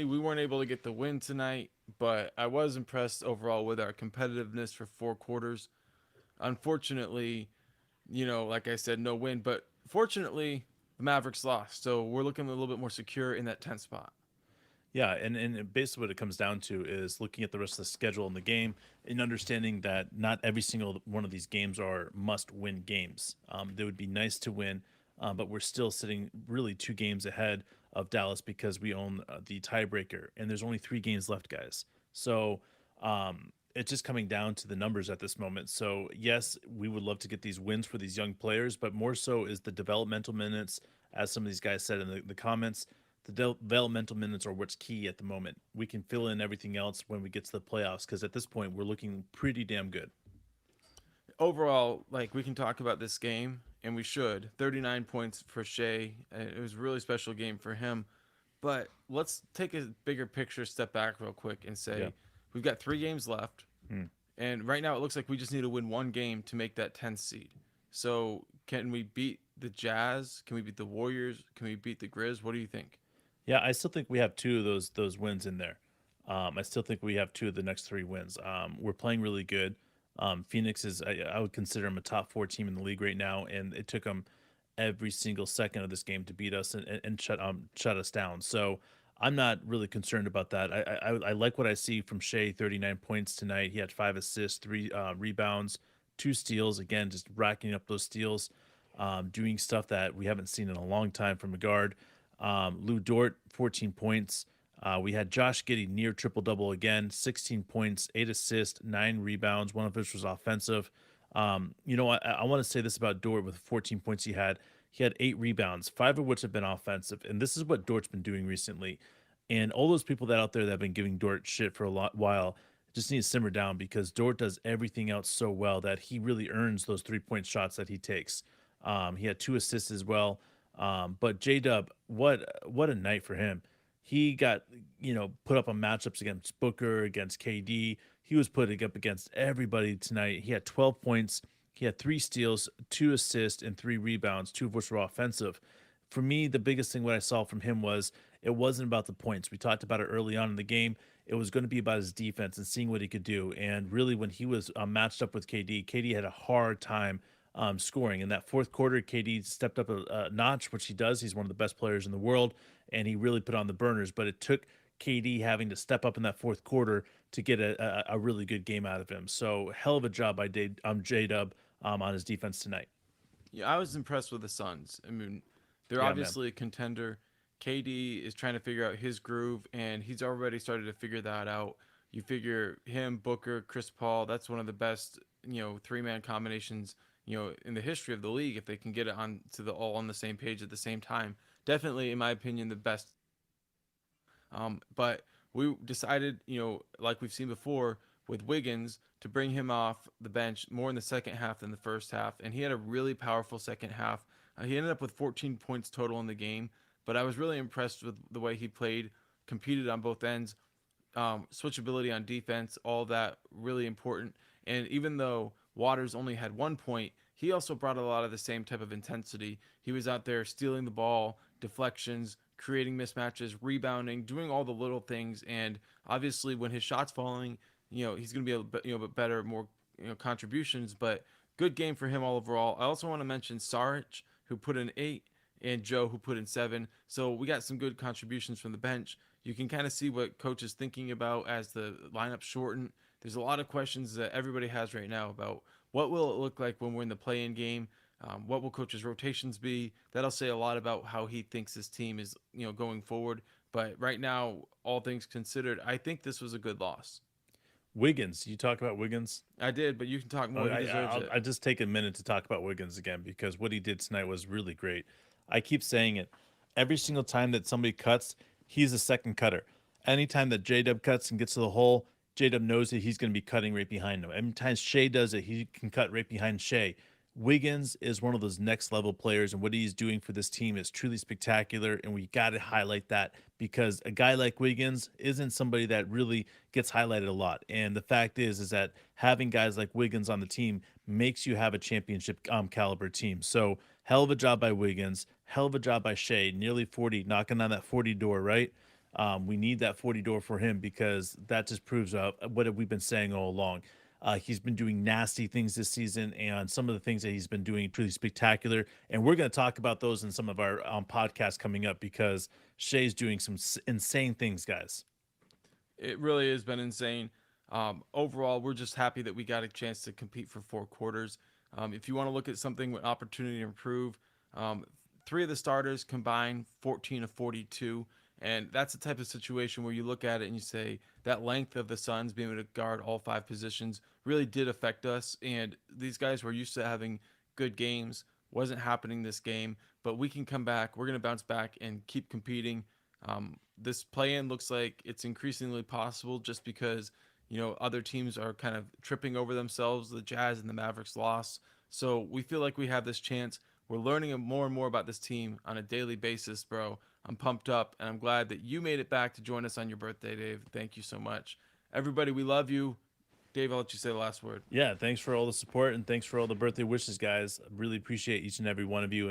unfortunately, we weren't able to get the win tonight, but I was impressed overall with our competitiveness for 4 quarters. Unfortunately, like I said, no win, but fortunately, the Mavericks lost. So we're looking a little bit more secure in that 10th spot. Yeah, and basically what it comes down to is looking at the rest of the schedule in the game and understanding that not every single one of these games are must-win games. They would be nice to win, but we're still sitting really 2 games ahead of Dallas because we own the tiebreaker, and there's only 3 games left, guys. So it's just coming down to the numbers at this moment. So yes, we would love to get these wins for these young players, but more so is the developmental minutes, as some of these guys said in the comments. The developmental minutes are what's key at the moment. We can fill in everything else when we get to the playoffs because at this point we're looking pretty damn good. Overall, like we can talk about this game, and we should. 39 points for Shea. It was a really special game for him. But let's take a bigger picture step back real quick and Yeah. say we've got 3 games left. Hmm. And right now it looks like we just need to win one game to make that 10th seed. So can we beat the Jazz? Can we beat the Warriors? Can we beat the Grizz? What do you think? Yeah, I still think we have 2 of those wins in there. I still think we have 2 of the next 3 wins. We're playing really good. Phoenix is I would consider them a top 4 team in the league right now, and it took them every single second of this game to beat us and shut us down. So I'm not really concerned about that. I like what I see from Shea. 39 points tonight. He had 5 assists, 3 rebounds, 2 steals. Again, just racking up those steals, doing stuff that we haven't seen in a long time from a guard. Lou Dort, 14 points. We had Josh Giddey near triple double again, 16 points, 8 assists, 9 rebounds, one of which was offensive. I want to say this about Dort with 14 points he had. He had 8 rebounds, 5 of which have been offensive. And this is what Dort's been doing recently. And all those people that out there that have been giving Dort shit for a while just need to simmer down because Dort does everything else so well that he really earns those 3 point shots that he takes. He had 2 assists as well. But J Dub, what a night for him. He got put up on matchups against Booker, against KD. He was putting up against everybody tonight. He had 12 points. He had 3 steals, 2 assists, and 3 rebounds, 2 of which were offensive. For me, the biggest thing what I saw from him was it wasn't about the points. We talked about it early on in the game. It was going to be about his defense and seeing what he could do. And really, when he was matched up with KD, KD had a hard time scoring. In that fourth quarter, KD stepped up a notch, which he does. He's one of the best players in the world, and he really put on the burners. But it took KD having to step up in that fourth quarter to get a really good game out of him. So hell of a job by J Dub on his defense tonight. Yeah, I was impressed with the Suns. I mean, they're Yeah, man. obviously a contender. KD is trying to figure out his groove, and he's already started to figure that out. You figure him, Booker, Chris Paul, that's one of the best, 3-man combinations, in the history of the league if they can get it on to the all on the same page at the same time. Definitely, in my opinion, the best. But we decided, like we've seen before with Wiggins, to bring him off the bench more in the second half than the first half. And he had a really powerful second half. He ended up with 14 points total in the game, but I was really impressed with the way he played, competed on both ends, switchability on defense, all that really important. And even though Waters only had 1 point, he also brought a lot of the same type of intensity. He was out there stealing the ball, deflections, creating mismatches, rebounding, doing all the little things. And obviously, when his shots falling, he's going to be bit better, more contributions. But good game for him all overall. I also want to mention Saric, who put in 8, and Joe, who put in 7. So we got some good contributions from the bench. You can kind of see what coach is thinking about as the lineup shortened. There's a lot of questions that everybody has right now about what will it look like when we're in the play-in game. What will coach's rotations be? That'll say a lot about how he thinks his team is, going forward. But right now, all things considered, I think this was a good loss. Wiggins, you talk about Wiggins. I did, but you can talk Oh, more. He deserves it. I just take a minute to talk about Wiggins again because what he did tonight was really great. I keep saying it. Every single time that somebody cuts, he's the second cutter. Anytime that J Dub cuts and gets to the hole, J Dub knows that he's going to be cutting right behind him. Every time Shea does it, he can cut right behind Shea. Wiggins is one of those next level players, and what he's doing for this team is truly spectacular. And we got to highlight that because a guy like Wiggins isn't somebody that really gets highlighted a lot. And the fact is that having guys like Wiggins on the team makes you have a championship caliber team. So hell of a job by Wiggins, hell of a job by Shea, nearly 40, knocking on that 40 door, right? We need that 40 door for him because that just proves what we've been saying all along. He's been doing nasty things this season, and some of the things that he's been doing truly spectacular. And we're going to talk about those in some of our podcasts coming up because Shea's doing some insane things, guys. It really has been insane. Overall, we're just happy that we got a chance to compete for 4 quarters. If you want to look at something with opportunity to improve, um, 3 of the starters combined 14 of 42. And that's the type of situation where you look at it and you say that length of the Suns being able to guard all 5 positions really did affect us. And these guys were used to having good games. Wasn't happening this game, but we can come back. We're going to bounce back and keep competing. This play-in looks like it's increasingly possible just because other teams are kind of tripping over themselves. The Jazz and the Mavericks lost, so we feel like we have this chance. We're learning more and more about this team on a daily basis, bro. I'm pumped up, and I'm glad that you made it back to join us on your birthday, Dave. Thank you so much, everybody. We love you, Dave. I'll let you say the last word. Yeah, thanks for all the support and thanks for all the birthday wishes, guys. Really appreciate each and every one of you.